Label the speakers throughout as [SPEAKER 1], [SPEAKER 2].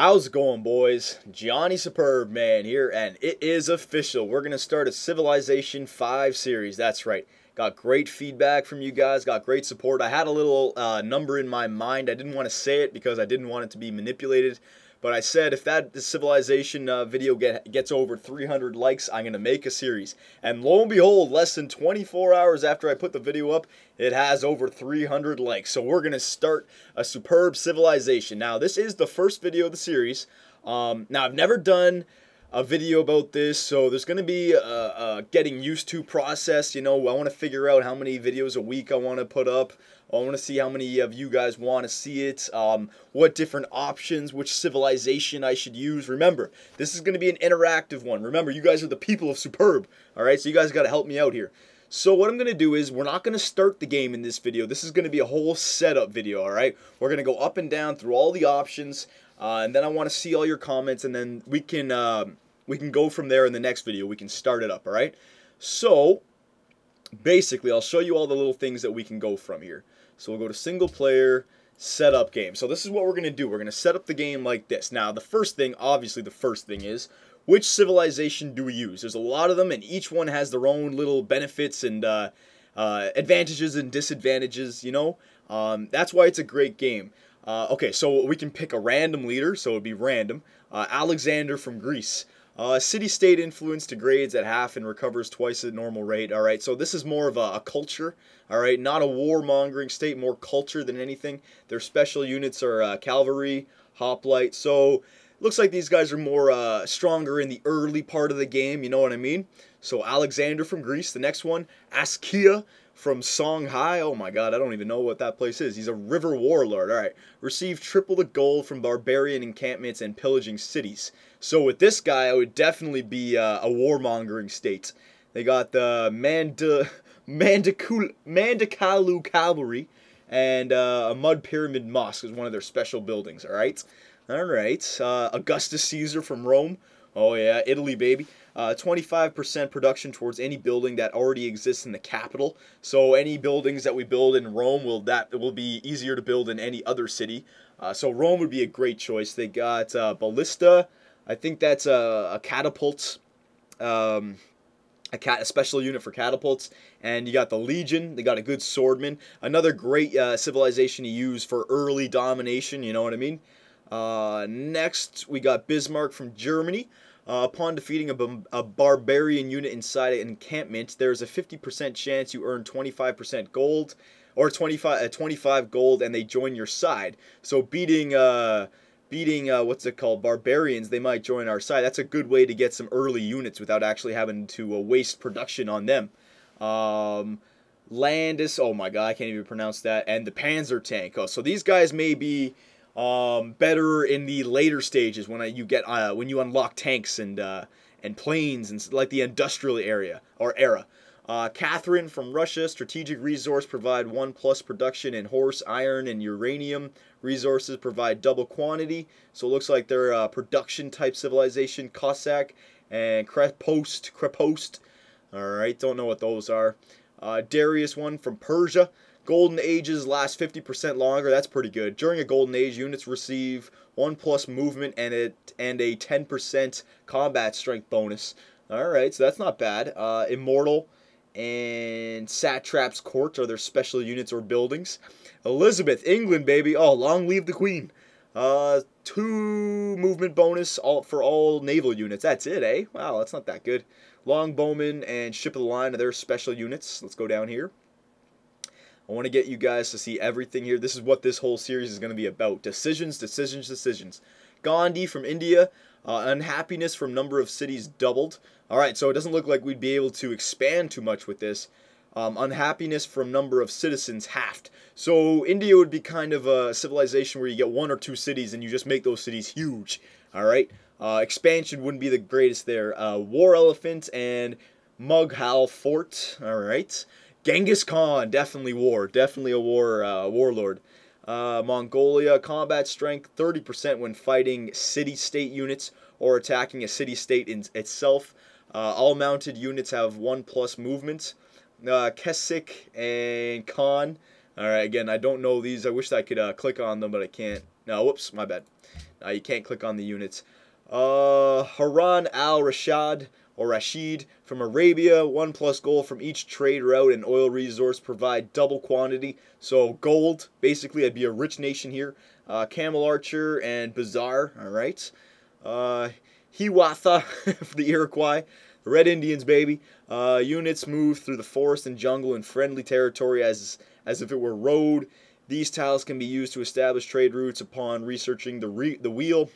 [SPEAKER 1] How's it going, boys? Johnny Superb Man here, and it is official. We're going to start a Civilization 5 series. That's right. Got great feedback from you guys, got great support. I had a little number in my mind. I didn't want to say it because I didn't want it to be manipulated. But I said if that Civilization video gets over 300 likes, I'm going to make a series. And lo and behold, less than 24 hours after I put the video up, it has over 300 likes. So we're going to start a superb Civilization. Now, this is the first video of the series. Now, I've never done a video about this, so there's going to be a getting used to process. You know, I want to figure out how many videos a week I want to put up. I want to see how many of you guys want to see it, what different options, which civilization I should use. Remember, this is going to be an interactive one. Remember, you guys are the people of Superb, alright? So you guys got to help me out here. So what I'm going to do is, we're not going to start the game in this video. This is going to be a whole setup video, alright? We're going to go up and down through all the options, and then I want to see all your comments, and then we can go from there in the next video. We can start it up, alright? So, basically, I'll show you all the little things that we can go from here. So we'll go to single player, set up game. So this is what we're going to do. We're going to set up the game like this. Now, the first thing, obviously the first thing is, which civilization do we use? There's a lot of them, and each one has their own little benefits and advantages and disadvantages, you know? That's why it's a great game. Okay, so we can pick a random leader, so it would be random. Alexander from Greece. City-state influence degrades at half and recovers twice the normal rate. Alright, so this is more of a culture. Alright, not a warmongering state, more culture than anything. Their special units are cavalry, hoplite. So, looks like these guys are more stronger in the early part of the game, you know what I mean? So, Alexander from Greece. The next one, Askia from Songhai. Oh my god, I don't even know what that place is. He's a river warlord. Alright. Receive triple the gold from barbarian encampments and pillaging cities. So with this guy, I would definitely be a warmongering state. They got the Mandakalu Cavalry and a Mud Pyramid Mosque is one of their special buildings. Alright. Alright. Augustus Caesar from Rome. Oh yeah, Italy, baby. 25% production towards any building that already exists in the capital. So any buildings that we build in Rome will be easier to build in any other city. So Rome would be a great choice. They got ballista. I think that's a catapult. A special unit for catapults. And you got the Legion. They got a good swordman. Another great civilization to use for early domination. You know what I mean? Next, we got Bismarck from Germany. Upon defeating a barbarian unit inside an encampment, there's a 50% chance you earn 25% gold, or 25 gold, and they join your side. So beating what's it called, barbarians, they might join our side. That's a good way to get some early units without actually having to waste production on them. Landis, oh my god, I can't even pronounce that, and the Panzer tank. Oh, so these guys may be better in the later stages when you unlock tanks and planes and like the industrial era. Catherine from Russia, strategic resource provide 1+ production in horse, iron, and uranium. Resources provide double quantity. So it looks like they're a production type civilization. Cossack and Krepost. Alright, don't know what those are. Darius one from Persia. Golden Ages last 50% longer. That's pretty good. During a Golden Age, units receive 1+ movement and a 10% combat strength bonus. Alright, so that's not bad. Immortal and Satrap's Court are their special units or buildings. Elizabeth, England, baby. Oh, long live the Queen. 2 movement bonus for all naval units. That's it, eh? Wow, that's not that good. Longbowmen and Ship of the Line are their special units. Let's go down here. I want to get you guys to see everything here. This is what this whole series is going to be about. Decisions, decisions, decisions. Gandhi from India. Unhappiness from number of cities doubled. Alright, so it doesn't look like we'd be able to expand too much with this. Unhappiness from number of citizens halved. So India would be kind of a civilization where you get 1 or 2 cities and you just make those cities huge. Alright. Expansion wouldn't be the greatest there. War Elephant and Mughal Fort. Alright. Genghis Khan, definitely war. Definitely a warlord. Mongolia, combat strength 30% when fighting city-state units or attacking a city-state in itself. All mounted units have 1+ movement. Kesik and Khan. All right, again, I don't know these. I wish I could click on them, but I can't. No, whoops, my bad. You can't click on the units. Haran al-Rashad or Rashid from Arabia, 1+ gold from each trade route and oil resource, provide double quantity. So gold, basically, I'd be a rich nation here. Camel Archer and Bazaar, all right. Hiwatha for the Iroquois. The Red Indians, baby. Units move through the forest and jungle in friendly territory as if it were road. These tiles can be used to establish trade routes upon researching the wheel.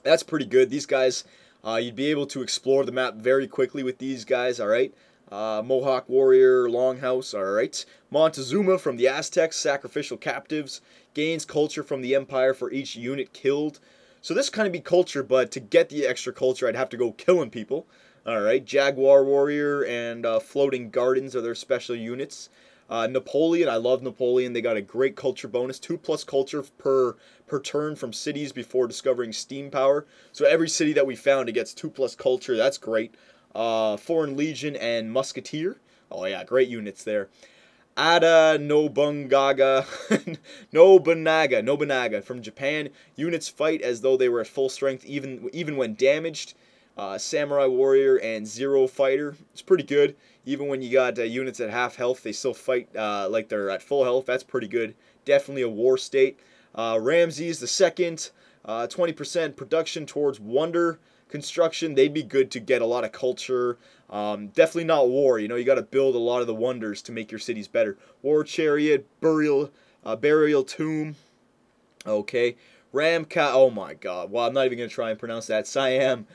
[SPEAKER 1] That's pretty good. These guys, you'd be able to explore the map very quickly with these guys, all right? Mohawk Warrior, Longhouse, all right? Montezuma from the Aztecs, sacrificial captives, gains culture from the Empire for each unit killed. So this kind of be culture, but to get the extra culture, I'd have to go killing people. All right, Jaguar Warrior and Floating Gardens are their special units. Napoleon, I love Napoleon. They got a great culture bonus, 2+ culture per turn from cities before discovering steam power. So every city that we found, it gets 2+ culture. That's great. Foreign Legion and Musketeer. Oh yeah, great units there. Ada Nobunaga, Nobunaga from Japan. Units fight as though they were at full strength, even when damaged. Samurai Warrior and Zero Fighter. It's pretty good. Even when you got units at half health, they still fight like they're at full health. That's pretty good. Definitely a war state. Ramses II, 20% production towards wonder construction. They'd be good to get a lot of culture. Definitely not war. You know, you got to build a lot of the wonders to make your cities better. War Chariot, Burial Tomb. Okay. Ramka. Oh my God. Well, I'm not even going to try and pronounce that. Siam.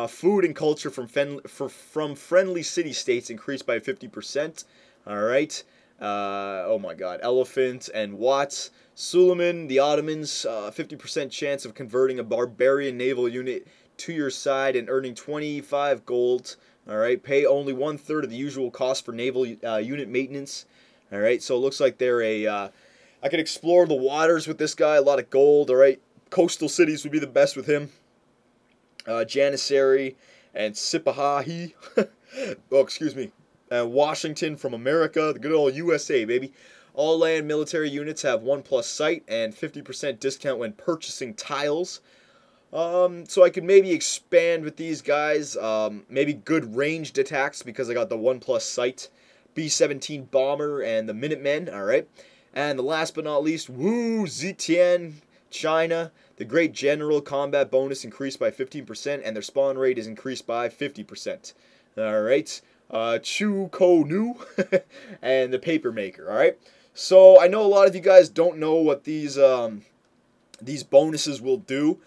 [SPEAKER 1] Food and culture from friendly city-states increased by 50%. All right. Oh my God. Elephant and Watts. Suleiman, the Ottomans, 50% chance of converting a barbarian naval unit to your side and earning 25 gold. All right. Pay only 1/3 of the usual cost for naval unit maintenance. All right. So it looks like they're I could explore the waters with this guy. A lot of gold. All right. Coastal cities would be the best with him. Janissary and Sipahahi. Oh, excuse me. Washington from America. The good old USA, baby. All land military units have 1+ site and 50% discount when purchasing tiles. So I could maybe expand with these guys. Maybe good ranged attacks because I got the 1+ site. B-17 Bomber and the Minutemen. All right. And the last but not least, Wu Zetian, China. The Great General combat bonus increased by 15%, and their spawn rate is increased by 50%. All right. Chu Ko Nu and the Papermaker. All right. So I know a lot of you guys don't know what these bonuses will do.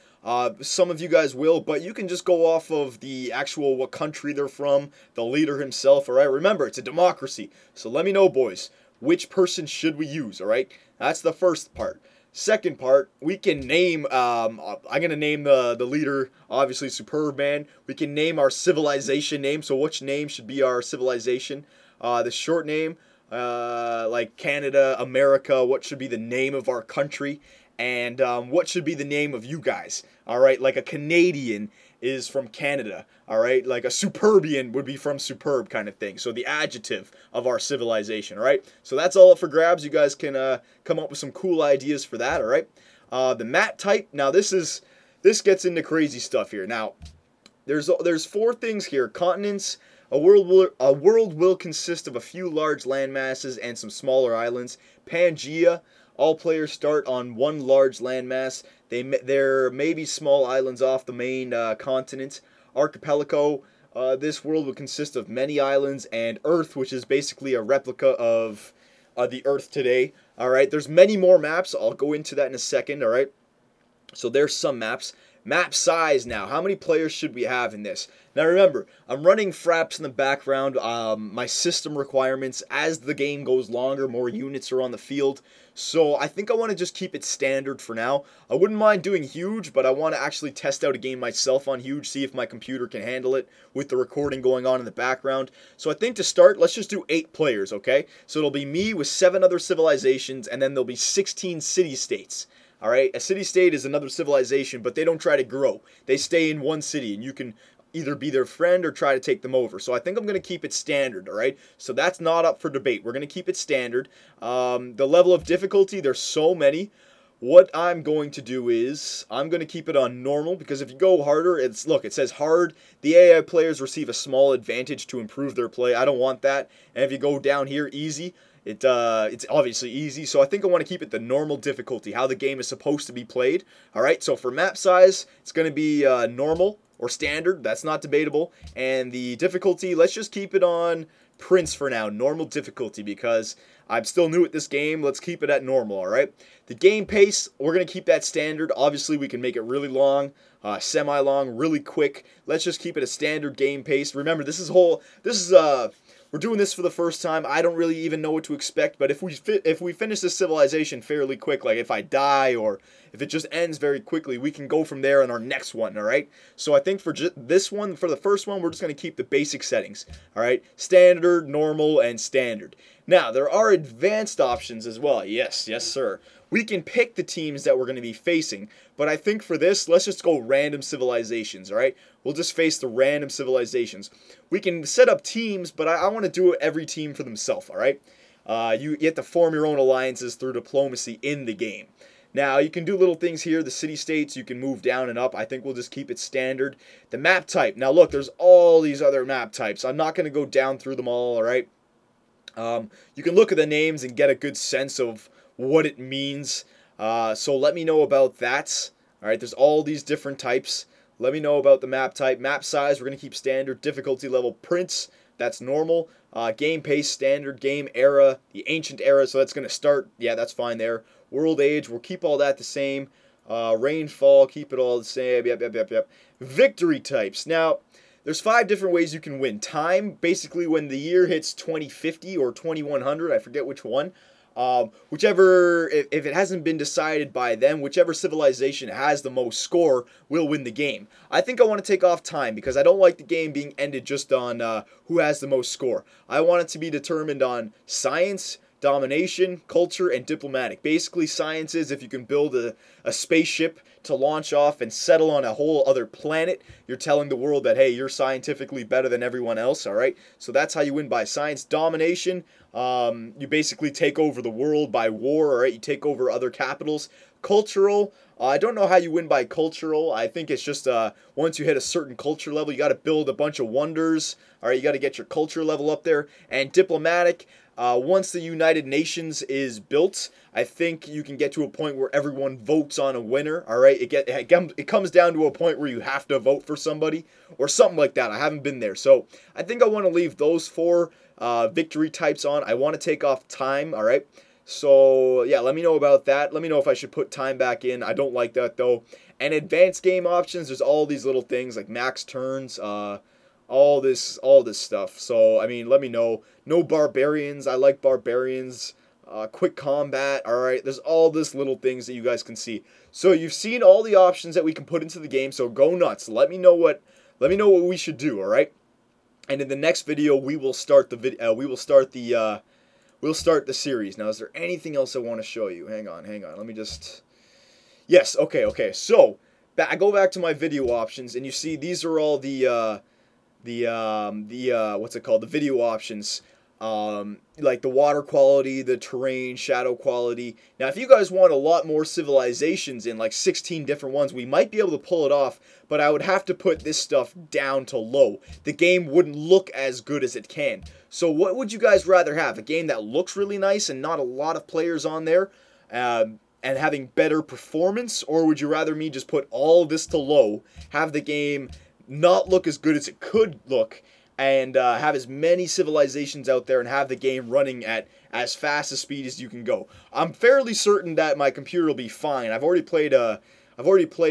[SPEAKER 1] Some of you guys will, but you can just go off of the actual what country they're from, the leader himself. All right. Remember, it's a democracy. So let me know, boys, which person should we use? All right. That's the first part. Second part, we can name, I'm going to name the leader, obviously Superb Man. We can name our civilization name. So which name should be our civilization? The short name, like Canada, America, what should be the name of our country? And what should be the name of you guys? All right, like a Canadian is from Canada. All right, like a Superbian would be from Superb kind of thing. So the adjective of our civilization. All right, so that's all up for grabs. You guys can come up with some cool ideas for that. All right, the mat type. Now this gets into crazy stuff here. Now there's 4 things here. Continents. A world will consist of a few large land masses and some smaller islands. Pangea. All players start on one large landmass. There may be small islands off the main continent. Archipelago. This world would consist of many islands. And Earth, which is basically a replica of the Earth today. All right, there's many more maps. I'll go into that in a second. All right, so there's some maps. Map size now. How many players should we have in this? Now remember, I'm running Fraps in the background. My system requirements, as the game goes longer, more units are on the field. So I think I want to just keep it standard for now. I wouldn't mind doing huge, but I want to actually test out a game myself on huge, see if my computer can handle it with the recording going on in the background. So I think to start, let's just do 8 players, okay? So it'll be me with 7 other civilizations, and then there'll be 16 city-states. All right, a city-state is another civilization, but they don't try to grow. They stay in one city, and you can either be their friend or try to take them over. So I think I'm going to keep it standard, all right? So that's not up for debate. We're going to keep it standard. The level of difficulty, there's so many. What I'm going to do is I'm going to keep it on normal, because if you go harder, it says hard. The AI players receive a small advantage to improve their play. I don't want that. And if you go down here, easy, it's obviously easy. So I think I want to keep it the normal difficulty, how the game is supposed to be played. All right, so for map size, it's going to be normal or standard. That's not debatable. And the difficulty, let's just keep it on Prince for now, normal difficulty, because I'm still new at this game. Let's keep it at normal, all right? The game pace, we're going to keep that standard. Obviously, we can make it really long, semi-long, really quick. Let's just keep it a standard game pace. Remember, we're doing this for the first time. I don't really even know what to expect, but if we finish this civilization fairly quick, like if I die or if it just ends very quickly, we can go from there on our next one, all right? So I think for this one, for the first one, we're just going to keep the basic settings, all right? Standard, normal, and standard. Now, there are advanced options as well. Yes, sir. We can pick the teams that we're going to be facing, but I think for this, let's just go random civilizations, all right? We'll just face the random civilizations. We can set up teams, but I want to do every team for themselves, all right? You have to form your own alliances through diplomacy in the game. Now, you can do little things here. The city-states, you can move down and up. I think we'll just keep it standard. The map type. Now, look, there's all these other map types. I'm not going to go down through them all right? You can look at the names and get a good sense of what it means. So let me know about that. All right, there's all these different types. Let me know about the map type. Map size, we're going to keep standard. Difficulty level, Prince, that's normal. Game pace, standard. Game era, the ancient era, so that's going to start. Yeah, that's fine there. World age, we'll keep all that the same. Rainfall, keep it all the same. Yep. Victory types. Now, there's 5 different ways you can win. Time, basically when the year hits 2050 or 2100, I forget which one. Whichever, if it hasn't been decided by them, whichever civilization has the most score will win the game. I think I want to take off time because I don't like the game being ended just on who has the most score. I want it to be determined on science, domination, culture, and diplomatic. Basically, science is if you can build a spaceship to launch off and settle on a whole other planet, you're telling the world that, hey, you're scientifically better than everyone else, all right? So that's how you win by science. Domination, you basically take over the world by war, all right? You take over other capitals. Cultural, I don't know how you win by cultural. I think it's just once you hit a certain culture level, you got to build a bunch of wonders, all right? You got to get your culture level up there. And diplomatic, once the United Nations is built, I think you can get to a point where everyone votes on a winner, all right? It comes down to a point where you have to vote for somebody or something like that. I haven't been there. So I think I want to leave those 4 victory types on. I want to take off time, all right? So, yeah, let me know about that. Let me know if I should put time back in. I don't like that, though. And advanced game options, there's all these little things like max turns, all this stuff. So, I mean, let me know. No barbarians. I like barbarians. Quick combat. All right. There's all this little things that you guys can see. So you've seen all the options that we can put into the game. So go nuts. Let me know what we should do. All right. And in the next video, we will start the we'll start the series. Now, is there anything else I want to show you? Hang on. Let me just. Yes. Okay. So I go back to my video options, and you see these are all the what's it called? The video options. Like the water quality, the terrain, shadow quality. Now, if you guys want a lot more civilizations in, like 16 different ones, we might be able to pull it off, but I would have to put this stuff down to low. The game wouldn't look as good as it can. So what would you guys rather have? A game that looks really nice and not a lot of players on there, and having better performance? Or would you rather me just put all this to low, have the game not look as good as it could look, and have as many civilizations out there and have the game running at as fast a speed as you can go? I'm fairly certain that my computer will be fine. I've already played a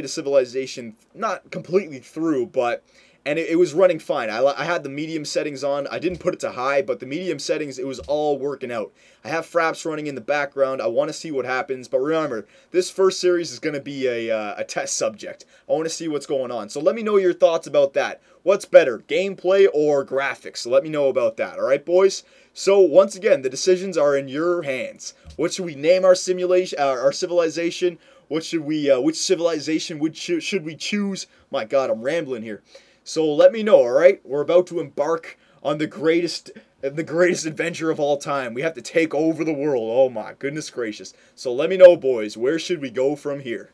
[SPEAKER 1] civilization, not completely through, but it was running fine. I had the medium settings on. I didn't put it to high, but the medium settings, it was all working out. I have Fraps running in the background. I want to see what happens, but remember, this first series is going to be a test subject. I want to see what's going on. So let me know your thoughts about that. What's better, gameplay or graphics? So let me know about that, all right, boys? So once again, the decisions are in your hands. What should we name our civilization? What should we? Which civilization should we choose? My God, I'm rambling here. So let me know, all right? We're about to embark on the greatest adventure of all time. We have to take over the world. Oh my goodness gracious. So let me know, boys, where should we go from here?